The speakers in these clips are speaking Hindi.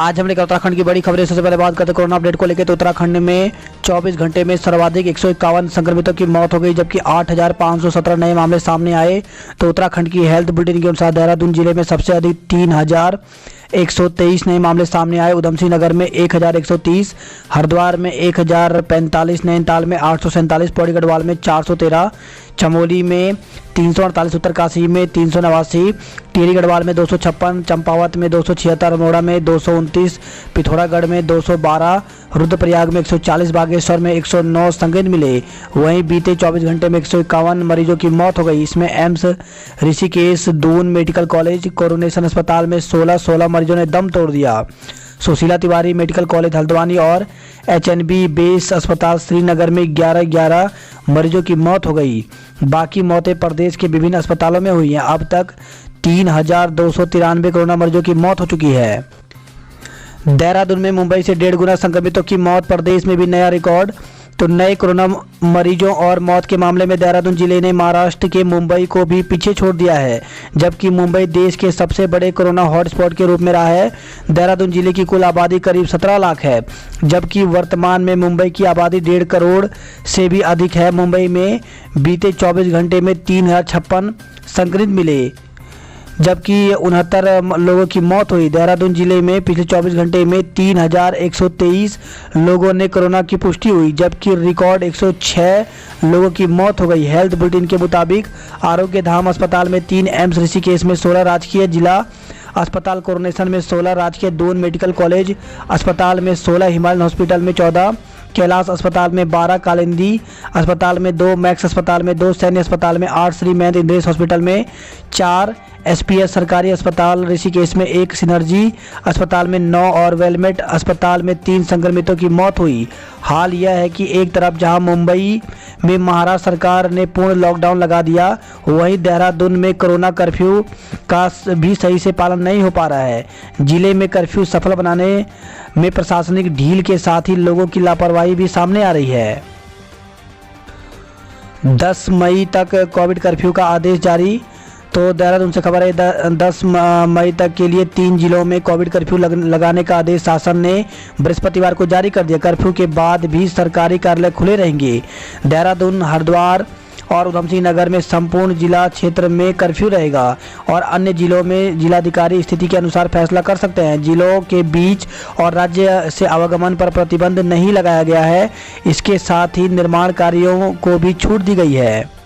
आज हम लेकर उत्तराखंड की बड़ी खबरें। सबसे पहले बात करते हैं कोरोना अपडेट को लेकर। तो उत्तराखंड में 24 घंटे में सर्वाधिक 151 संक्रमितों की मौत हो गई, जबकि 8,517 नए मामले सामने आए। तो उत्तराखंड की हेल्थ बुलेटिन के अनुसार देहरादून जिले में सबसे अधिक 3,123 नए मामले सामने आए। उधमसिंह नगर में 1,130, हरिद्वार में 1,045, नैनीताल में 847, पौड़ी गढ़वाल में 413, चमोली में 348, उत्तरकाशी में 389, टिहरी गढ़वाल में 256, चंपावत में 276, अल्मोड़ा में 229, पिथौरागढ़ में 212, रुद्रप्रयाग में 140, बागेश्वर में 109 संक्रमित मिले। वहीं बीते 24 घंटे में 151 मरीजों की मौत हो गई। इसमें AIIMS Rishikesh, Doon medical college, coronation अस्पताल में 16 मरीजों ने दम तोड़ दिया। सुशीला तिवारी मेडिकल कॉलेज हल्द्वानी और HNB बेस अस्पताल श्रीनगर में 11 मरीजों की मौत हो गई। बाकी मौतें प्रदेश के विभिन्न अस्पतालों में हुई हैं। अब तक 3,293 कोरोना मरीजों की मौत हो चुकी है। देहरादून में मुंबई से 1.5 गुना संक्रमितों की मौत, प्रदेश में भी नया रिकॉर्ड। तो नए कोरोना मरीजों और मौत के मामले में देहरादून जिले ने महाराष्ट्र के मुंबई को भी पीछे छोड़ दिया है, जबकि मुंबई देश के सबसे बड़े कोरोना हॉटस्पॉट के रूप में रहा है। देहरादून जिले की कुल आबादी करीब 17 लाख है, जबकि वर्तमान में मुंबई की आबादी 1.5 करोड़ से भी अधिक है। मुंबई में बीते 24 घंटे में 3,056 संक्रमित मिले, जबकि 69 लोगों की मौत हुई। देहरादून जिले में पिछले 24 घंटे में 3,123 लोगों ने कोरोना की पुष्टि हुई, जबकि रिकॉर्ड 106 लोगों की मौत हो गई। हेल्थ बुलेटिन के मुताबिक आरोग्य धाम अस्पताल में 3, एम्स ऋषिकेश में 16, राजकीय जिला अस्पताल कोरोनेशन में 16, राजकीय दून मेडिकल कॉलेज अस्पताल में 16, हिमालयन हॉस्पिटल में 14, कैलाश अस्पताल में 12, कालिंदी अस्पताल में 2, मैक्स अस्पताल में 2, सैन्य अस्पताल में 8, श्री महेंद्र इंद्रेश हॉस्पिटल में 4, SPS सरकारी अस्पताल ऋषिकेश में 1, सिनर्जी अस्पताल में 9 और वेलमेट अस्पताल में 3 संक्रमितों की मौत हुई। हाल यह है कि एक तरफ जहां मुंबई में महाराष्ट्र सरकार ने पूर्ण लॉकडाउन लगा दिया, वहीं देहरादून में कोरोना कर्फ्यू का भी सही से पालन नहीं हो पा रहा है। जिले में कर्फ्यू सफल बनाने में प्रशासनिक ढील के साथ ही लोगों की लापरवाही भी सामने आ रही है। 10 मई तक कोविड कर्फ्यू का आदेश जारी। तो देहरादून से खबर है, 10 मई तक के लिए 3 जिलों में कोविड कर्फ्यू लगाने का आदेश शासन ने बृहस्पतिवार को जारी कर दिया। कर्फ्यू के बाद भी सरकारी कार्यालय खुले रहेंगे। देहरादून, हरिद्वार और उधमसिंह नगर में संपूर्ण जिला क्षेत्र में कर्फ्यू रहेगा और अन्य जिलों में जिलाधिकारी स्थिति के अनुसार फैसला कर सकते हैं। जिलों के बीच और राज्य से आवागमन पर प्रतिबंध नहीं लगाया गया है। इसके साथ ही निर्माण कार्यों को भी छूट दी गई है।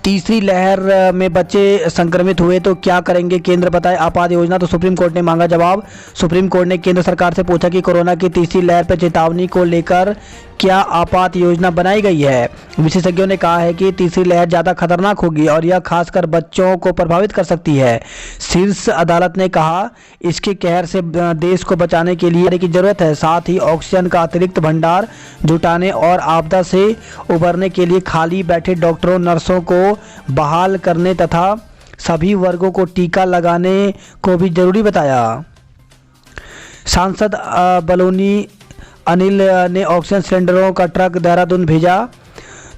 तीसरी लहर में बच्चे संक्रमित हुए तो क्या करेंगे, केंद्र बताए आपात योजना। तो सुप्रीम कोर्ट ने मांगा जवाब। सुप्रीम कोर्ट ने केंद्र सरकार से पूछा कि कोरोना की तीसरी लहर पर चेतावनी को लेकर क्या आपात योजना बनाई गई है। विशेषज्ञों ने कहा है कि तीसरी लहर ज़्यादा खतरनाक होगी और यह खासकर बच्चों को प्रभावित कर सकती है। शीर्ष अदालत ने कहा इसके कहर से देश को बचाने के लिए की जरूरत है, साथ ही ऑक्सीजन का अतिरिक्त भंडार जुटाने और आपदा से उबरने के लिए खाली बैठे डॉक्टरों, नर्सों को बहाल करने तथा सभी वर्गों को टीका लगाने को भी जरूरी बताया। सांसद बलूनी अनिल ने ऑक्सीजन सिलेंडरों का ट्रक देहरादून भेजा।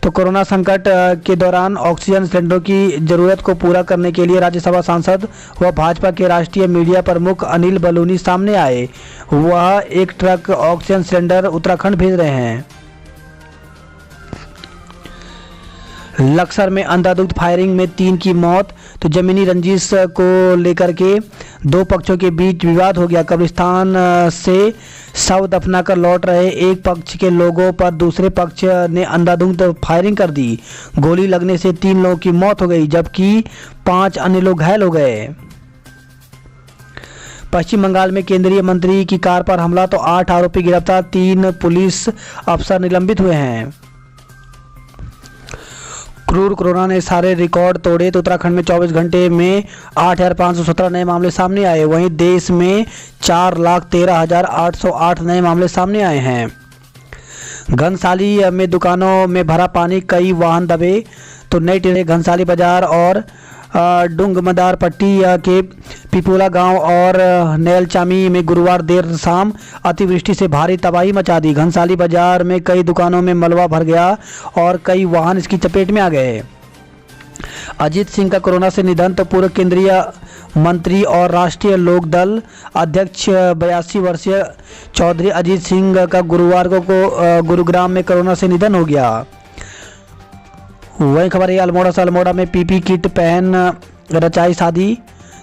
तो कोरोना संकट के दौरान ऑक्सीजन सिलेंडरों की ज़रूरत को पूरा करने के लिए राज्यसभा सांसद व भाजपा के राष्ट्रीय मीडिया प्रमुख अनिल बलूनी सामने आए। वह एक ट्रक ऑक्सीजन सिलेंडर उत्तराखंड भेज रहे हैं। लक्सर में अंधाधुंध फायरिंग में 3 की मौत। तो जमीनी रंजिश को लेकर के 2 पक्षों के बीच विवाद हो गया। कब्रिस्तान से शव दफनाकर लौट रहे एक पक्ष के लोगों पर दूसरे पक्ष ने अंधाधुंध फायरिंग कर दी। गोली लगने से 3 लोगों की मौत हो गई, जबकि 5 अन्य लोग घायल हो गए। पश्चिम बंगाल में केंद्रीय मंत्री की कार पर हमला, तो 8 आरोपी गिरफ्तार, 3 पुलिस अफसर निलंबित हुए हैं। क्रूर कोरोना ने सारे रिकॉर्ड तोड़े। तो उत्तराखंड में 24 घंटे में 8,517 नए मामले सामने आए। वहीं देश में 4,13,808 नए मामले सामने आए हैं। घनसाली में दुकानों में भरा पानी, कई वाहन दबे। तो नई टिहरी, घनसाली बाजार और डुंगमदार पट्टी के पिपुला गांव और नैलचामी में गुरुवार देर शाम अतिवृष्टि से भारी तबाही मचा दी। घनसाली बाजार में कई दुकानों में मलबा भर गया और कई वाहन इसकी चपेट में आ गए। अजीत सिंह का कोरोना से निधन। तो पूर्व केंद्रीय मंत्री और राष्ट्रीय लोक दल अध्यक्ष 82 वर्षीय चौधरी अजीत सिंह का गुरुवार को गुरुग्राम में कोरोना से निधन हो गया। वही खबर है अल्मोड़ा से, अल्मोड़ा में पीपी किट पहन रचाई शादी।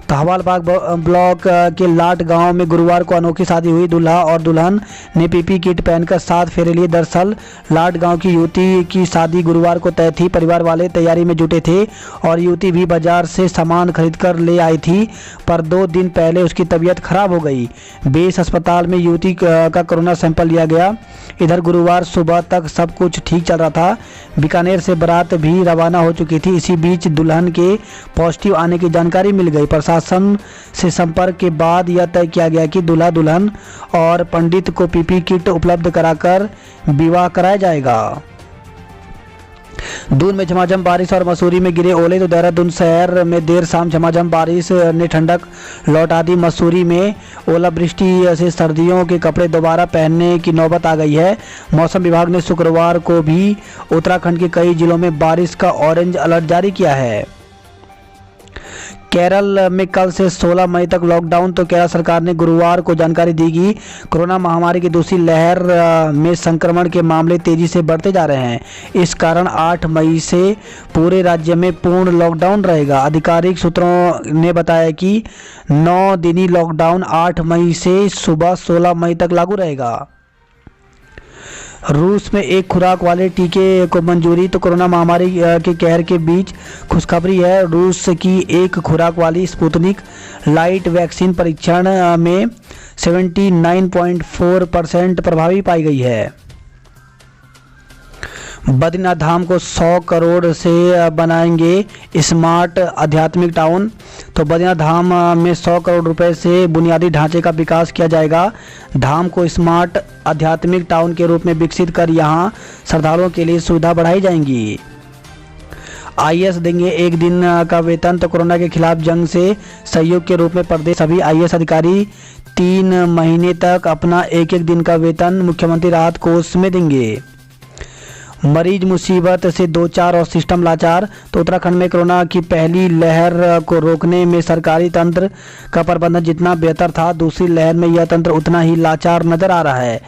तो हवालबाग ब्लॉक के लाट गांव में गुरुवार को अनोखी शादी हुई। दूल्हा और दुल्हन ने पीपी किट पहनकर साथ फेरे लिए। दरअसल लाट गांव की युवती की शादी गुरुवार को तय थी। परिवार वाले तैयारी में जुटे थे और युवती भी बाजार से सामान खरीदकर ले आई थी, पर 2 दिन पहले उसकी तबीयत खराब हो गई। बेस अस्पताल में युवती का कोरोना सैंपल लिया गया। इधर गुरुवार सुबह तक सब कुछ ठीक चल रहा था। बीकानेर से बारात भी रवाना हो चुकी थी। इसी बीच दुल्हन के पॉजिटिव आने की जानकारी मिल गई। प्रशासन से संपर्क के बाद यह तय किया गया कि दूल्हा दुल्हन और पंडित को पीपी किट उपलब्ध कराकर विवाह कराया जाएगा। दून में झमाझम बारिश और मसूरी में गिरे ओले। तो देहरादून शहर में देर शाम झमाझम बारिश ने ठंडक लौटा दी। मसूरी में ओलावृष्टि से सर्दियों के कपड़े दोबारा पहनने की नौबत आ गई है। मौसम विभाग ने शुक्रवार को भी उत्तराखंड के कई जिलों में बारिश का ऑरेंज अलर्ट जारी किया है। केरल में कल से 16 मई तक लॉकडाउन। तो केरल सरकार ने गुरुवार को जानकारी दी कि कोरोना महामारी की दूसरी लहर में संक्रमण के मामले तेजी से बढ़ते जा रहे हैं। इस कारण 8 मई से पूरे राज्य में पूर्ण लॉकडाउन रहेगा। आधिकारिक सूत्रों ने बताया कि 9 दिनी लॉकडाउन 8 मई से सुबह 16 मई तक लागू रहेगा। रूस में एक खुराक वाले टीके को मंजूरी। तो कोरोना महामारी के कहर के बीच खुशखबरी है। रूस की एक खुराक वाली स्पुतनिक लाइट वैक्सीन परीक्षण में 79.4% प्रभावी पाई गई है। बद्रीनाथ धाम को 100 करोड़ से बनाएंगे स्मार्ट आध्यात्मिक टाउन। तो बद्रीनाथ धाम में 100 करोड़ रुपए से बुनियादी ढांचे का विकास किया जाएगा। धाम को स्मार्ट आध्यात्मिक टाउन के रूप में विकसित कर यहां श्रद्धालुओं के लिए सुविधा बढ़ाई जाएंगी। आईएएस देंगे 1 दिन का वेतन। तो कोरोना के खिलाफ जंग से सहयोग के रूप में प्रदेश सभी आईएएस अधिकारी 3 महीने तक अपना 1-1 दिन का वेतन मुख्यमंत्री राहत कोष में देंगे। मरीज मुसीबत से 2-4 और सिस्टम लाचार। तो उत्तराखंड में कोरोना की पहली लहर को रोकने में सरकारी तंत्र का प्रबंधन जितना बेहतर था, दूसरी लहर में यह तंत्र उतना ही लाचार नजर आ रहा है।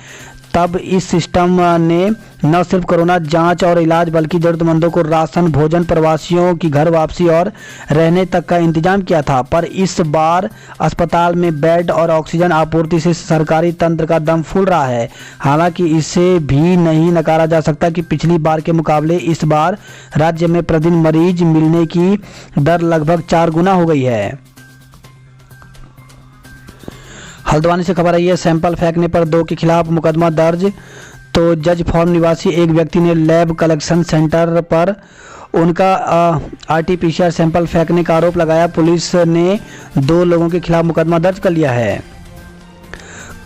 तब इस सिस्टम ने न सिर्फ कोरोना जांच और इलाज बल्कि जरूरतमंदों को राशन, भोजन, प्रवासियों की घर वापसी और रहने तक का इंतजाम किया था। पर इस बार अस्पताल में बेड और ऑक्सीजन आपूर्ति से सरकारी तंत्र का दम फूल रहा है। हालांकि इसे भी नहीं नकारा जा सकता कि पिछली बार के मुकाबले इस बार राज्य में प्रतिदिन मरीज मिलने की दर लगभग 4 गुना हो गई है। हल्द्वानी से खबर आई है, सैंपल फेंकने पर 2 के खिलाफ मुकदमा दर्ज। तो जज फॉर्म निवासी एक व्यक्ति ने लैब कलेक्शन सेंटर पर उनका आरटीपीसीआर सैंपल फेंकने का आरोप लगाया। पुलिस ने 2 लोगों के खिलाफ मुकदमा दर्ज कर लिया है।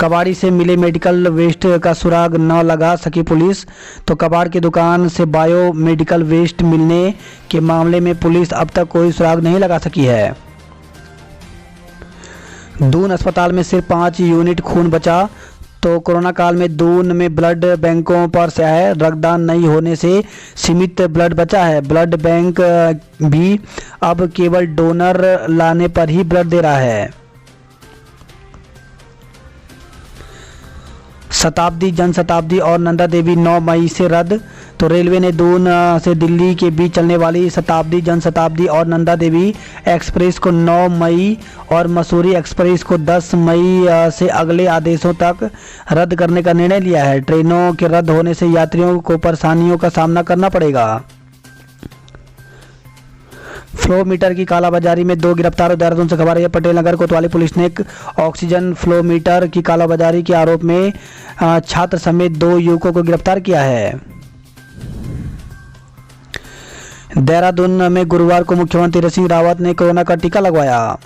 कबाड़ी से मिले मेडिकल वेस्ट का सुराग न लगा सकी पुलिस। तो कबाड़ की दुकान से बायो मेडिकल वेस्ट मिलने के मामले में पुलिस अब तक कोई सुराग नहीं लगा सकी है। दून अस्पताल में सिर्फ 5 यूनिट खून बचा। तो कोरोना काल में दून में ब्लड बैंकों पर से है रक्तदान नहीं होने से सीमित ब्लड बचा है। ब्लड बैंक भी अब केवल डोनर लाने पर ही ब्लड दे रहा है। शताब्दी, जनशताब्दी और नंदा देवी 9 मई से रद्द। तो रेलवे ने दून से दिल्ली के बीच चलने वाली शताब्दी, जनशताब्दी और नंदा देवी एक्सप्रेस को 9 मई और मसूरी एक्सप्रेस को 10 मई से अगले आदेशों तक रद्द करने का निर्णय लिया है। ट्रेनों के रद्द होने से यात्रियों को परेशानियों का सामना करना पड़ेगा। फ्लो मीटर की कालाबाजारी में 2 गिरफ्तार। देहरादून से खबर है, पटेल नगर कोतवाली पुलिस ने एक ऑक्सीजन फ्लो मीटर की कालाबाजारी के आरोप में छात्र समेत 2 युवकों को गिरफ्तार किया है। देहरादून में गुरुवार को मुख्यमंत्री त्रिवेंद्र सिंह रावत ने कोरोना का टीका लगवाया।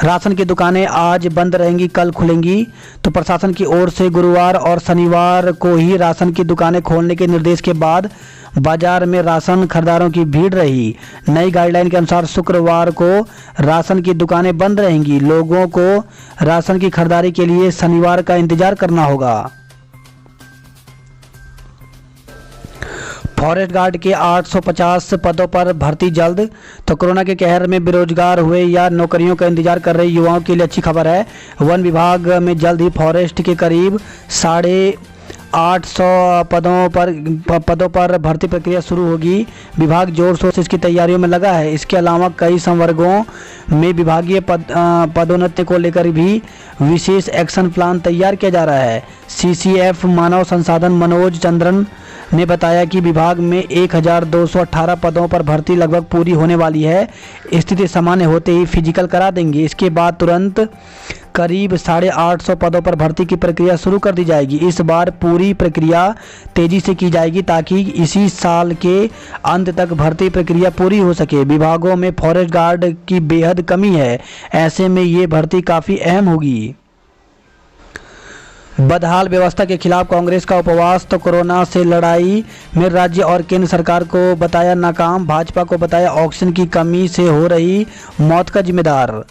राशन की दुकानें आज बंद रहेंगी, कल खुलेंगी। तो प्रशासन की ओर से गुरुवार और शनिवार को ही राशन की दुकानें खोलने के निर्देश के बाद बाजार में राशन खरीदारों की भीड़ रही। नई गाइडलाइन के अनुसार शुक्रवार को राशन की दुकानें बंद रहेंगी। लोगों को राशन की खरीदारी के लिए शनिवार का इंतजार करना होगा। फॉरेस्ट गार्ड के 850 पदों पर भर्ती जल्द। तो कोरोना के कहर में बेरोजगार हुए या नौकरियों का इंतजार कर रहे युवाओं के लिए अच्छी खबर है। वन विभाग में जल्द ही फॉरेस्ट के करीब 850 पदों पर भर्ती प्रक्रिया शुरू होगी। विभाग जोर शोर से इसकी तैयारियों में लगा है। इसके अलावा कई संवर्गों में विभागीय पदोन्नति को लेकर भी विशेष एक्शन प्लान तैयार किया जा रहा है। सीसीएफ मानव संसाधन मनोज चंद्रन ने बताया कि विभाग में 1218 पदों पर भर्ती लगभग पूरी होने वाली है। स्थिति सामान्य होते ही फिजिकल करा देंगे। इसके बाद तुरंत करीब 850 पदों पर भर्ती की प्रक्रिया शुरू कर दी जाएगी। इस बार पूरी प्रक्रिया तेजी से की जाएगी ताकि इसी साल के अंत तक भर्ती प्रक्रिया पूरी हो सके। विभागों में फॉरेस्ट गार्ड की बेहद कमी है, ऐसे में ये भर्ती काफ़ी अहम होगी। बदहाल व्यवस्था के खिलाफ कांग्रेस का उपवास। तो कोरोना से लड़ाई में राज्य और केंद्र सरकार को बताया नाकाम, भाजपा को बताया ऑक्सीजन की कमी से हो रही मौत का जिम्मेदार।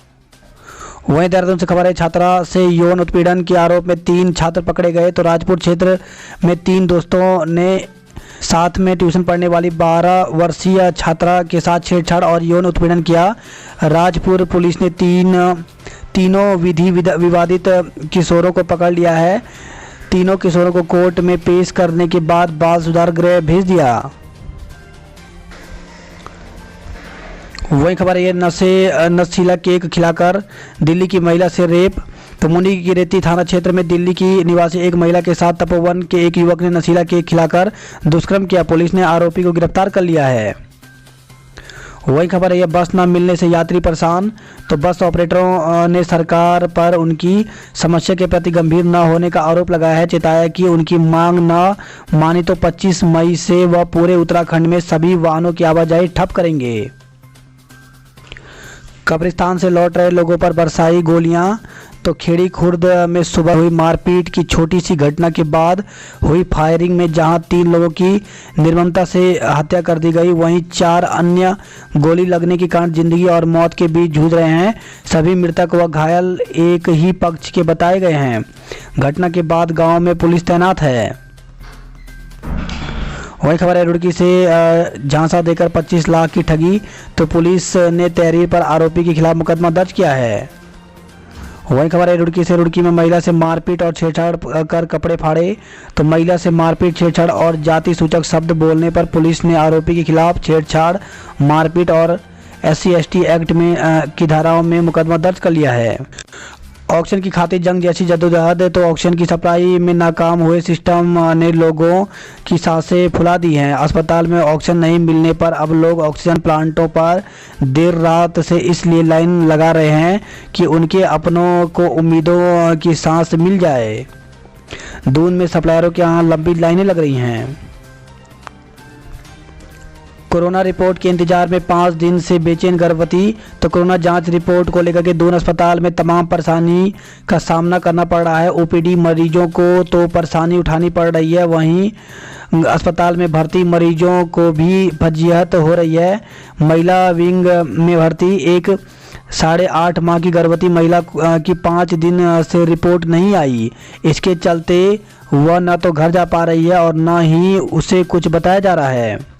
वहीं देहरादून से खबर है, छात्रा से यौन उत्पीड़न के आरोप में 3 छात्र पकड़े गए। तो राजपुर क्षेत्र में 3 दोस्तों ने साथ में ट्यूशन पढ़ने वाली 12 वर्षीय छात्रा के साथ छेड़छाड़ और यौन उत्पीड़न किया। राजपुर पुलिस ने तीनों विवादित किशोरों को पकड़ लिया है। तीनों किशोरों को कोर्ट में पेश करने के बाद बाल सुधार गृह भेज दिया। वही खबर है, नशीला केक खिलाकर दिल्ली की महिला से रेप। तो मुनी की रेती थाना क्षेत्र में दिल्ली की निवासी एक महिला के साथ तपोवन के एक युवक ने नशीला केक खिलाकर दुष्कर्म किया। पुलिस ने आरोपी को गिरफ्तार कर लिया है। वही खबर है, यह बस न मिलने से यात्री परेशान। तो बस ऑपरेटरों ने सरकार पर उनकी समस्या के प्रति गंभीर न होने का आरोप लगाया है। चेताया कि उनकी मांग न मानी तो 25 मई से वह पूरे उत्तराखंड में सभी वाहनों की आवाजाही ठप करेंगे। कब्रिस्तान से लौट रहे लोगों पर बरसाई गोलियां। तो खेड़ी खुर्द में सुबह हुई मारपीट की छोटी सी घटना के बाद हुई फायरिंग में जहां 3 लोगों की निर्ममता से हत्या कर दी गई, वहीं 4 अन्य गोली लगने के कारण जिंदगी और मौत के बीच जूझ रहे हैं। सभी मृतक व घायल एक ही पक्ष के बताए गए हैं। घटना के बाद गांव में पुलिस तैनात है। वही खबर है, रुड़की से झांसा देकर 25 लाख की ठगी। तो पुलिस ने तहरीर पर आरोपी के खिलाफ मुकदमा दर्ज किया है। वही खबर है, रुड़की में महिला से मारपीट और छेड़छाड़ कर कपड़े फाड़े। तो महिला से मारपीट, छेड़छाड़ और जाति सूचक शब्द बोलने पर पुलिस ने आरोपी के खिलाफ छेड़छाड़, मारपीट और SC/ST एक्ट में की धाराओं में मुकदमा दर्ज कर लिया है। ऑक्सीजन की खातिर जंग जैसी जद्दोजहद। तो ऑक्सीजन की सप्लाई में नाकाम हुए सिस्टम ने लोगों की सांसें फुला दी हैं। अस्पताल में ऑक्सीजन नहीं मिलने पर अब लोग ऑक्सीजन प्लांटों पर देर रात से इसलिए लाइन लगा रहे हैं कि उनके अपनों को उम्मीदों की सांस मिल जाए। दून में सप्लायरों के यहाँ लंबी लाइनें लग रही हैं। कोरोना रिपोर्ट के इंतजार में 5 दिन से बेचैन गर्भवती। तो कोरोना जांच रिपोर्ट को लेकर के दून अस्पताल में तमाम परेशानी का सामना करना पड़ रहा है। OPD मरीजों को तो परेशानी उठानी पड़ रही है, वहीं अस्पताल में भर्ती मरीजों को भी फजीहत हो रही है। महिला विंग में भर्ती एक 8.5 माह की गर्भवती महिला की 5 दिन से रिपोर्ट नहीं आई। इसके चलते वह न तो घर जा पा रही है और न ही उसे कुछ बताया जा रहा है।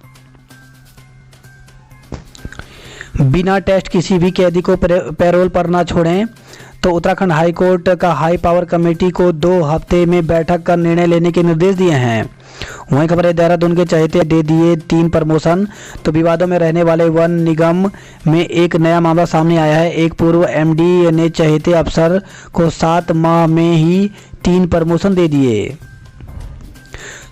बिना टेस्ट किसी भी कैदी को पैरोल पर ना छोड़ें। तो उत्तराखंड हाई कोर्ट का हाई पावर कमेटी को 2 हफ्ते में बैठक कर निर्णय लेने के निर्देश दिए हैं। वहीं खबर है, देहरादून के चहेते दे दिए 3 प्रमोशन। तो विवादों में रहने वाले वन निगम में एक नया मामला सामने आया है। एक पूर्व MD ने चहेते अफसर को 7 माह में ही 3 प्रमोशन दे दिए।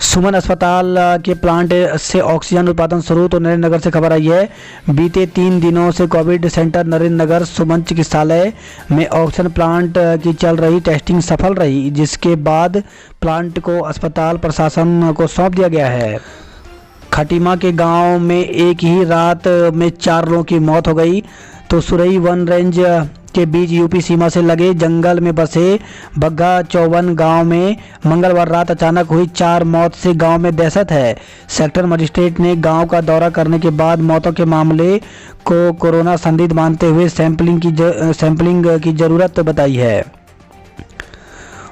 सुमन अस्पताल के प्लांट से ऑक्सीजन उत्पादन शुरू। तो नरेंद्र नगर से खबर आई है, बीते 3 दिनों से कोविड सेंटर नरेंद्र नगर सुमन चिकित्सालय में ऑक्सीजन प्लांट की चल रही टेस्टिंग सफल रही, जिसके बाद प्लांट को अस्पताल प्रशासन को सौंप दिया गया है। खटीमा के गांव में एक ही रात में 4 लोगों की मौत हो गई। तो सुरई वन रेंज के बीच यूपी सीमा से लगे जंगल में बसे बग्गा चौवन गांव में मंगलवार रात अचानक हुई 4 मौत से गांव में दहशत है। सेक्टर मजिस्ट्रेट ने गांव का दौरा करने के बाद मौतों के मामले को कोरोना संदिग्ध मानते हुए सैंपलिंग की जरूरत बताई है।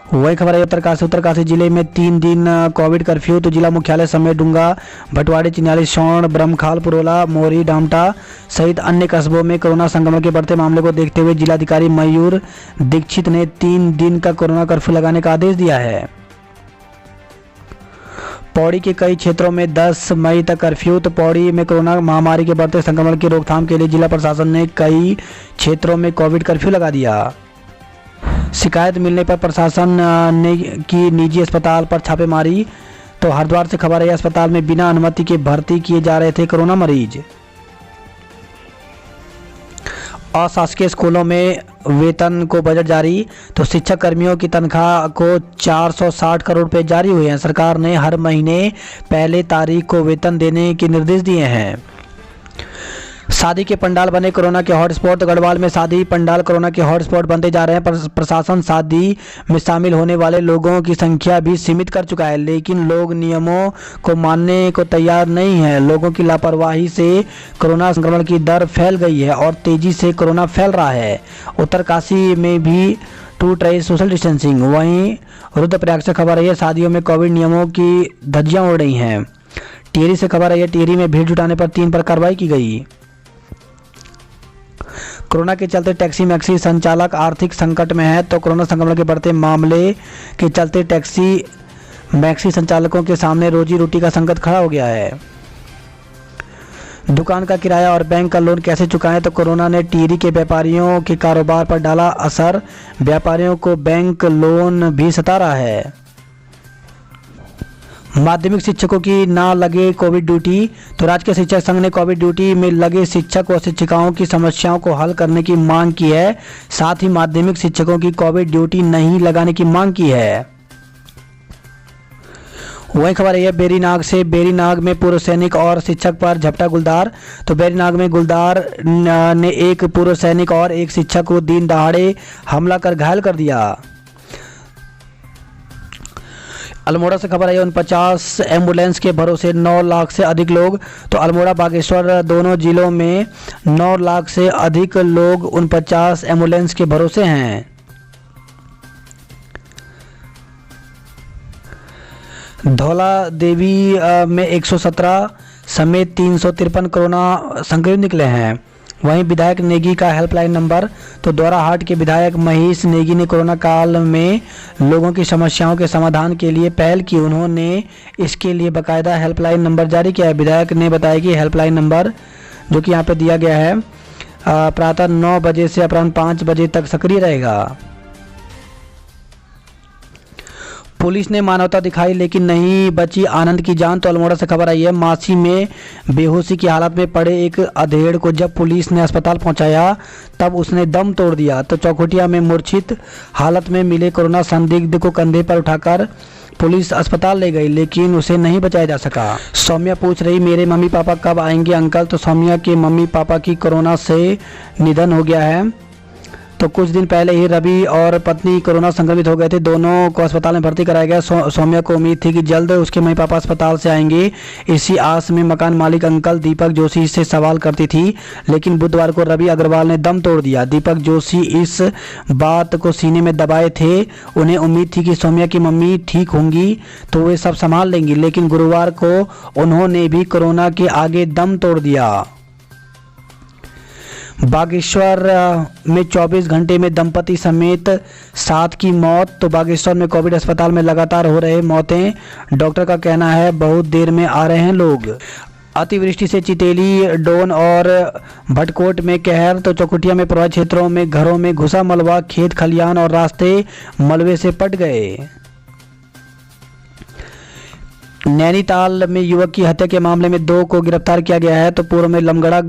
वही खबर है उत्तरकाशी जिले में 3 दिन कोविड कर्फ्यू। तो जिला मुख्यालय समेत डुंगा, भटवाड़ी, चिन्याली, शौण, ब्रह्मखाल, पुरोला, मोरी, डामटा सहित अन्य कस्बों में कोरोना संक्रमण के बढ़ते मामले को देखते हुए जिलाधिकारी मयूर दीक्षित ने 3 दिन का कोरोना कर्फ्यू लगाने का आदेश दिया है। पौड़ी के कई क्षेत्रों में 10 मई तक कर्फ्यू। तो पौड़ी में कोरोना महामारी के बढ़ते संक्रमण की रोकथाम के लिए जिला प्रशासन ने कई क्षेत्रों में कोविड कर्फ्यू लगा दिया। शिकायत मिलने पर प्रशासन ने की निजी अस्पताल पर छापेमारी। तो हरिद्वार से खबर है, अस्पताल में बिना अनुमति के भर्ती किए जा रहे थे कोरोना मरीज। अशासकीय स्कूलों में वेतन को बजट जारी। तो शिक्षक कर्मियों की तनख्वाह को 460 करोड़ रुपए जारी हुए हैं। सरकार ने हर महीने पहले तारीख को वेतन देने के निर्देश दिए हैं। शादी के पंडाल बने कोरोना के हॉटस्पॉट। गढ़वाल में शादी पंडाल कोरोना के हॉटस्पॉट बनते जा रहे हैं। प्रशासन शादी में शामिल होने वाले लोगों की संख्या भी सीमित कर चुका है, लेकिन लोग नियमों को मानने को तैयार नहीं है। लोगों की लापरवाही से कोरोना संक्रमण की दर फैल गई है और तेजी से कोरोना फैल रहा है। उत्तरकाशी में भी टूट रही सोशल डिस्टेंसिंग। वहीं रुद्रप्रयाग से खबर है, शादियों में कोविड नियमों की धज्जियां उड़ रही हैं। टिहरी से खबर है, टिहरी में भीड़ जुटाने पर 3 पर कार्रवाई की गई। कोरोना के चलते टैक्सी मैक्सी संचालक आर्थिक संकट में है। तो कोरोना संक्रमण के बढ़ते मामले के चलते टैक्सी मैक्सी संचालकों के सामने रोजी रोटी का संकट खड़ा हो गया है। दुकान का किराया और बैंक का लोन कैसे चुकाएं। तो कोरोना ने टिहरी के व्यापारियों के कारोबार पर डाला असर। व्यापारियों को बैंक लोन भी सता रहा है। माध्यमिक शिक्षकों की ना लगे कोविड ड्यूटी। तो राज्य के शिक्षक संघ ने कोविड ड्यूटी में लगे शिक्षक और शिक्षिकाओं की समस्याओं को हल करने की मांग की है। साथ ही माध्यमिक शिक्षकों की कोविड ड्यूटी नहीं लगाने की मांग की है। वही खबर है बेरीनाग से, बेरीनाग में पूर्व सैनिक और शिक्षक पर झपटा गुलदार। तो बेरीनाग में गुलदार ने एक पूर्व सैनिक और एक शिक्षक को दिन दहाड़े हमला कर घायल कर दिया। अल्मोड़ा से खबर है, 49 एम्बुलेंस के भरोसे 9 लाख से अधिक लोग। तो अल्मोड़ा बागेश्वर दोनों जिलों में 9 लाख से अधिक लोग 49 एम्बुलेंस के भरोसे हैं। धौला देवी में 117 समेत 353 कोरोना संक्रमित निकले हैं। वहीं विधायक नेगी का हेल्पलाइन नंबर। तो दोराहाट के विधायक महेश नेगी ने कोरोना काल में लोगों की समस्याओं के समाधान के लिए पहल की। उन्होंने इसके लिए बाकायदा हेल्पलाइन नंबर जारी किया है। विधायक ने बताया कि हेल्पलाइन नंबर जो कि यहाँ पे दिया गया है प्रातः 9 बजे से अपराह्न 5 बजे तक सक्रिय रहेगा। पुलिस ने मानवता दिखाई लेकिन नहीं बची आनंद की जान। तो अल्मोड़ा से खबर आई है, मासी में बेहोशी की हालत में पड़े एक अधेड़ को जब पुलिस ने अस्पताल पहुंचाया तब उसने दम तोड़ दिया। तो चौखुटिया में मूर्छित हालत में मिले कोरोना संदिग्ध को कंधे पर उठाकर पुलिस अस्पताल ले गई, लेकिन उसे नहीं बचाया जा सका। सौम्या पूछ रही, मेरे मम्मी पापा कब आएंगे अंकल। तो सौम्या के मम्मी पापा की कोरोना से निधन हो गया है। तो कुछ दिन पहले ही रवि और पत्नी कोरोना संक्रमित हो गए थे। दोनों को अस्पताल में भर्ती कराया गया। सौम्या को उम्मीद थी कि जल्द उसके मम्मी पापा अस्पताल से आएंगे। इसी आस में मकान मालिक अंकल दीपक जोशी से सवाल करती थी, लेकिन बुधवार को रवि अग्रवाल ने दम तोड़ दिया। दीपक जोशी इस बात को सीने में दबाए थे। उन्हें उम्मीद थी कि सौम्या की मम्मी ठीक होंगी तो वे सब संभाल लेंगी, लेकिन गुरुवार को उन्होंने भी कोरोना के आगे दम तोड़ दिया। बागेश्वर में 24 घंटे में दंपति समेत 7 की मौत। तो बागेश्वर में कोविड अस्पताल में लगातार हो रहे मौतें। डॉक्टर का कहना है बहुत देर में आ रहे हैं लोग। अतिवृष्टि से चितेली, डोन और भटकोट में कहर। तो चौखुटिया में प्रभावित क्षेत्रों में घरों में घुसा मलबा, खेत खलियान और रास्ते मलबे से पट गए। नैनीताल में युवक की हत्या के मामले में 2 को गिरफ्तार किया गया है। तो पूर्व में लमगड़ा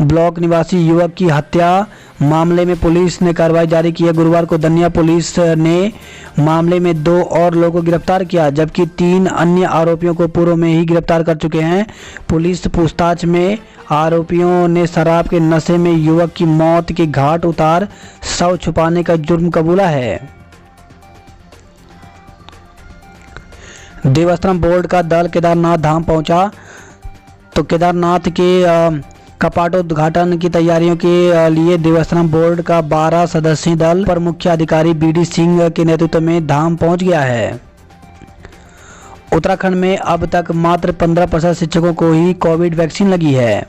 ब्लॉक निवासी युवक की हत्या मामले में पुलिस ने कार्रवाई जारी की है। गुरुवार को दनिया पुलिस ने मामले में 2 और लोगों को गिरफ्तार किया, जबकि 3 अन्य आरोपियों को पूर्व में ही गिरफ्तार कर चुके हैं। पुलिस पूछताछ में आरोपियों ने शराब के नशे में युवक की मौत के घाट उतार शव छुपाने का जुर्म कबूला है। देवस्थानम बोर्ड का दल केदारनाथ धाम पहुंचा। तो केदारनाथ के कपाटोद्घाटन की तैयारियों के लिए देवस्थानम बोर्ड का 12 सदस्यीय दल पर मुख्य अधिकारी BD सिंह के नेतृत्व में धाम पहुंच गया है। उत्तराखंड में अब तक मात्र 15% शिक्षकों को ही कोविड वैक्सीन लगी है।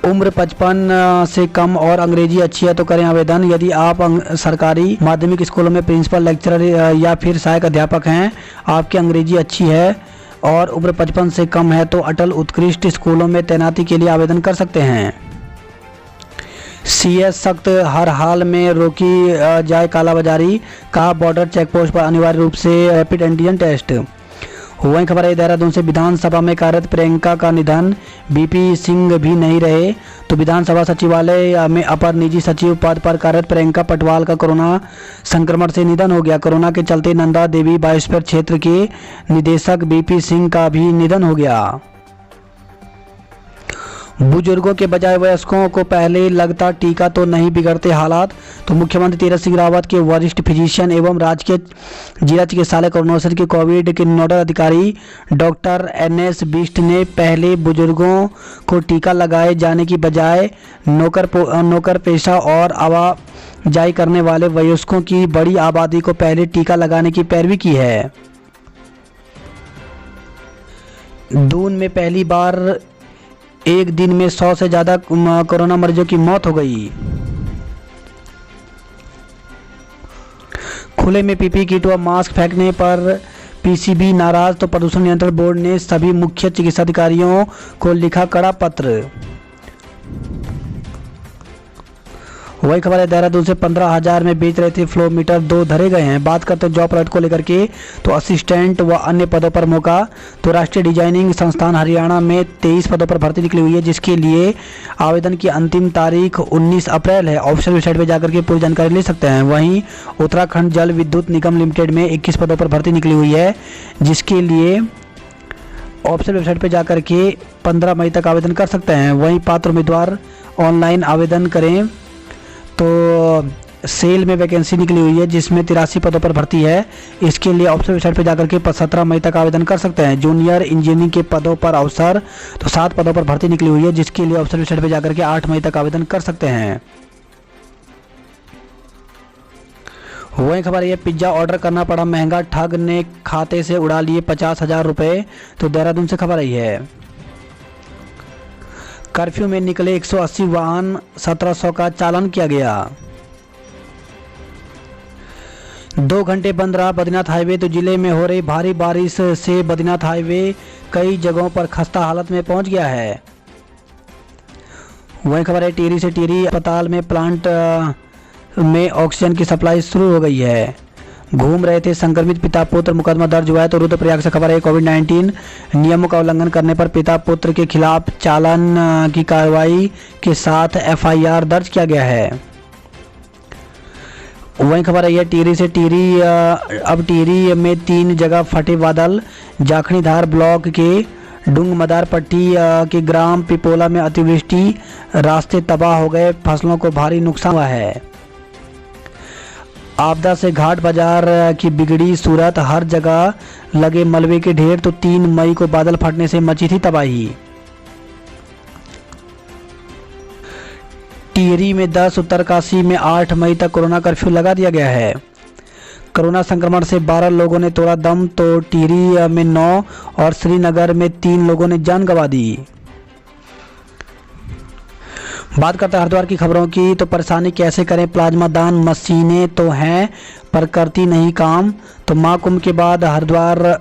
उम्र 55 से कम और अंग्रेजी अच्छी है तो करें आवेदन। यदि आप सरकारी माध्यमिक स्कूलों में प्रिंसिपल, लेक्चरर या फिर सहायक अध्यापक हैं, आपकी अंग्रेजी अच्छी है और उम्र 55 से कम है तो अटल उत्कृष्ट स्कूलों में तैनाती के लिए आवेदन कर सकते हैं। CS सख्त, हर हाल में रोकी जाए कालाबाजारी, कहा बॉर्डर चेकपोस्ट पर अनिवार्य रूप से रैपिड एंटीजन टेस्ट। वहीं खबर है देहरादून से, विधानसभा में कार्यरत प्रियंका का निधन, BP सिंह भी नहीं रहे तो विधानसभा सचिवालय में अपर निजी सचिव पद पर कार्यरत प्रियंका पटवाल का कोरोना संक्रमण से निधन हो गया। कोरोना के चलते नंदा देवी बायोस्फीयर क्षेत्र के निदेशक BP सिंह का भी निधन हो गया। बुजुर्गों के बजाय वयस्कों को पहले लगता टीका तो नहीं बिगड़ते हालात, तो मुख्यमंत्री तीरथ सिंह रावत के वरिष्ठ फिजिशियन एवं राजकीय जिला चिकित्सालय करुणासर के कोविड के नोडल अधिकारी डॉक्टर NS बिष्ट ने पहले बुजुर्गों को टीका लगाए जाने की बजाय नौकर पेशा और आवाजाही करने वाले वयस्कों की बड़ी आबादी को पहले टीका लगाने की पैरवी की है। दून में पहली बार एक दिन में 100 से ज़्यादा कोरोना मरीजों की मौत हो गई। खुले में PPE किट व मास्क फेंकने पर PCB नाराज, तो प्रदूषण नियंत्रण बोर्ड ने सभी मुख्य चिकित्सा अधिकारियों को लिखा कड़ा पत्र। वही खबर है देहरादून से, 15,000 में बेच रहे थे फ्लो मीटर, 2 धरे गए हैं। बात करते हैं जॉब अलर्ट को लेकर के, तो असिस्टेंट व अन्य पदों पर मौका, तो राष्ट्रीय डिजाइनिंग संस्थान हरियाणा में 23 पदों पर भर्ती निकली हुई है, जिसके लिए आवेदन की अंतिम तारीख 19 अप्रैल है। ऑफिशियल वेबसाइट पर जाकर के पूरी जानकारी ले सकते हैं। वहीं उत्तराखंड जल विद्युत निगम लिमिटेड में 21 पदों पर भर्ती निकली हुई है, जिसके लिए ऑफिशियल वेबसाइट पर जाकर के 15 मई तक आवेदन कर सकते हैं। वहीं पात्र उम्मीदवार ऑनलाइन आवेदन करें। तो सेल में वैकेंसी निकली हुई है जिसमें 83 पदों पर भर्ती है। इसके लिए ऑफिशियल वेबसाइट पर जाकर के 17 मई तक आवेदन कर सकते हैं। जूनियर इंजीनियरिंग के पदों पर अवसर, तो 7 पदों पर भर्ती निकली हुई है, जिसके लिए ऑफिशियल वेबसाइट पर जाकर के 8 मई तक आवेदन कर सकते हैं। वही खबर है, पिज्जा ऑर्डर करना पड़ा महंगा, ठग ने खाते से उड़ा लिए 50,000 रुपये, तो देहरादून से खबर आई है। कर्फ्यू में निकले 180 वाहन, 1700 का चालान किया गया। 2 घंटे बंद रहा बद्रीनाथ हाईवे, तो जिले में हो रही भारी बारिश से बद्रीनाथ हाईवे कई जगहों पर खस्ता हालत में पहुंच गया है। वही खबर है, टिहरी से, टिहरी अस्पताल में प्लांट में ऑक्सीजन की सप्लाई शुरू हो गई है। घूम रहे थे संक्रमित पिता पुत्र, मुकदमा दर्ज हुआ है। तो रुद्रप्रयाग से खबर है, कोविड-19 नियमों का उल्लंघन करने पर पिता पुत्र के खिलाफ चालान की कार्रवाई के साथ FIR दर्ज किया गया है। वही खबर है, टिहरी से, टिहरी अब टिहरी में 3 जगह फटे बादल, जाखणीधार ब्लॉक के डुंग मदार पट्टी के ग्राम पिपोला में अतिवृष्टि, रास्ते तबाह हो गए, फसलों को भारी नुकसान हुआ है। आपदा से घाट बाजार की बिगड़ी सूरत, हर जगह लगे मलबे के ढेर, तो 3 मई को बादल फटने से मची थी तबाही। टिहरी में 10, उत्तरकाशी में 8 मई तक कोरोना कर्फ्यू लगा दिया गया है। कोरोना संक्रमण से 12 लोगों ने तोड़ा दम, तो टिहरी में 9 और श्रीनगर में 3 लोगों ने जान गंवा दी। बात करते हैं हरिद्वार की खबरों की, तो परेशानी कैसे करें प्लाज्मा दान, मशीनें तो हैं पर करती नहीं काम। तो महाकुंभ के बाद हरिद्वार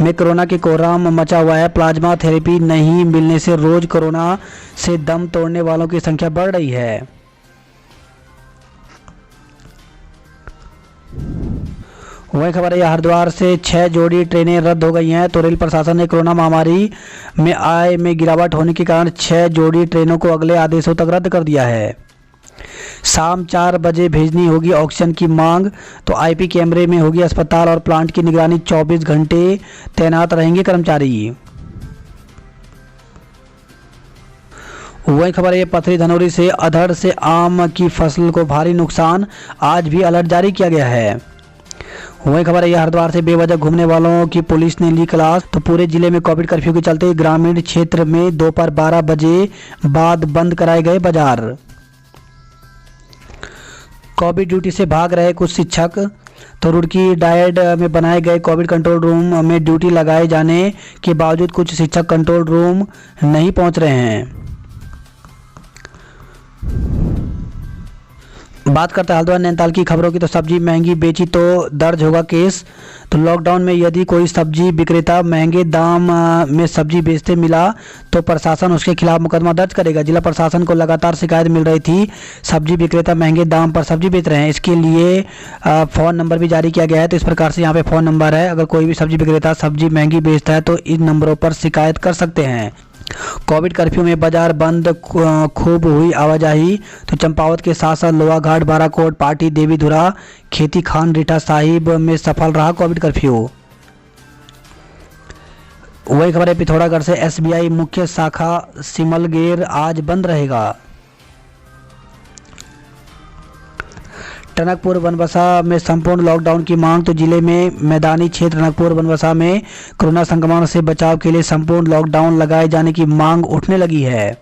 में कोरोना के कोहराम मचा हुआ है। प्लाज्मा थेरेपी नहीं मिलने से रोज कोरोना से दम तोड़ने वालों की संख्या बढ़ रही है। वही खबर है, हरिद्वार से 6 जोड़ी ट्रेनें रद्द हो गई हैं। तो रेल प्रशासन ने कोरोना महामारी में आय में गिरावट होने के कारण 6 जोड़ी ट्रेनों को अगले आदेशों तक रद्द कर दिया है। शाम 4 बजे भेजनी होगी ऑक्सीजन की मांग, तो IP कैमरे में होगी अस्पताल और प्लांट की निगरानी, 24 घंटे तैनात रहेंगे कर्मचारी। वही खबर है, पथरी धनौरी से, अधड़ से आम की फसल को भारी नुकसान, आज भी अलर्ट जारी किया गया है। वही खबर है, हरिद्वार से बेवजह घूमने वालों की पुलिस ने ली क्लास। तो पूरे जिले में कोविड कर्फ्यू के चलते ग्रामीण क्षेत्र में दोपहर 12 बजे बाद बंद कराए गए बाजार। कोविड ड्यूटी से भाग रहे कुछ शिक्षक। तो रुड़की डायड में बनाए गए कोविड कंट्रोल रूम में ड्यूटी लगाए जाने के बावजूद कुछ शिक्षक कंट्रोल रूम नहीं पहुंच रहे हैं। बात करते हैं हल्द्वानी नैनीताल की खबरों की। तो सब्जी महंगी बेची तो दर्ज होगा केस। तो लॉकडाउन में यदि कोई सब्जी विक्रेता महंगे दाम में सब्जी बेचते मिला तो प्रशासन उसके खिलाफ मुकदमा दर्ज करेगा। जिला प्रशासन को लगातार शिकायत मिल रही थी सब्जी विक्रेता महंगे दाम पर सब्जी बेच रहे हैं। इसके लिए फ़ोन नंबर भी जारी किया गया है। तो इस प्रकार से यहाँ पे फ़ोन नंबर है, अगर कोई भी सब्जी विक्रेता सब्जी महंगी बेचता है तो इन नंबरों पर शिकायत कर सकते हैं। कोविड कर्फ्यू में बाजार बंद, खूब हुई आवाजाही। तो चंपावत के साथ साथ लोहाघाट, बाराकोट, पाटी, देवीधुरा, खेती खान, रीठा साहिब में सफल रहा कोविड कर्फ्यू। वही खबर है पिथौरागढ़ से, एसबीआई मुख्य शाखा सिमलगेर आज बंद रहेगा। टनकपुर बनबसा में संपूर्ण लॉकडाउन की मांग। तो जिले में मैदानी क्षेत्र टनकपुर बनबसा में कोरोना संक्रमण से बचाव के लिए संपूर्ण लॉकडाउन लगाए जाने की मांग उठने लगी है।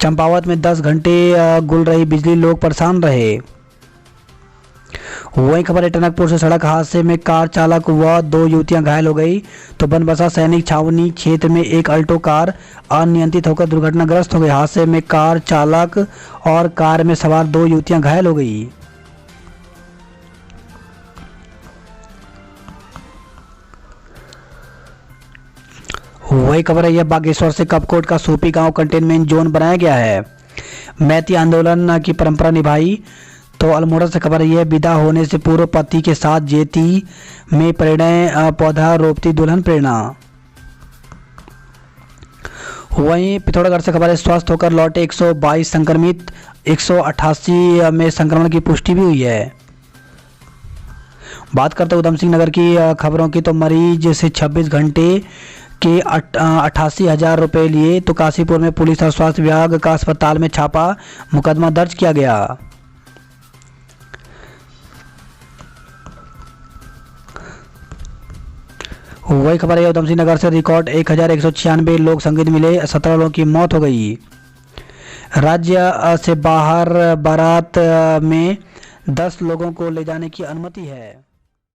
चंपावत में 10 घंटे गुल रही बिजली, लोग परेशान रहे। वही खबर है टनकपुर से, सड़क हादसे में कार चालक व 2 युवतियां घायल हो गई। तो बनबसा सैनिक छावनी क्षेत्र में एक अल्टो कार अनियंत्रित होकर दुर्घटनाग्रस्त हो गई। हादसे में कार चालक और कार में सवार 2 युवतियां घायल हो गई। वही खबर है, यह बागेश्वर से कपकोट का सूपी गांव कंटेनमेंट जोन बनाया गया है। मैती आंदोलन की परंपरा निभाई। तो अल्मोड़ा से खबर है, विदा होने से पूर्व पति के साथ जेती में परिणय पौधा रोपती दुल्हन प्रेरणा। वहीं पिथौरागढ़ से खबर है, स्वस्थ होकर लौटे 122 संक्रमित, 188 में संक्रमण की पुष्टि भी हुई है। बात करते उधम सिंह नगर की खबरों की। तो मरीज से 26 घंटे के 88,000 रुपये लिए। तो काशीपुर में पुलिस और स्वास्थ्य विभाग का अस्पताल में छापा, मुकदमा दर्ज किया गया। वही खबर है, उधम सिंह नगर से रिकॉर्ड 1196 लोग संक्रमित मिले, 17 लोगों की मौत हो गई। राज्य से बाहर बारात में 10 लोगों को ले जाने की अनुमति है।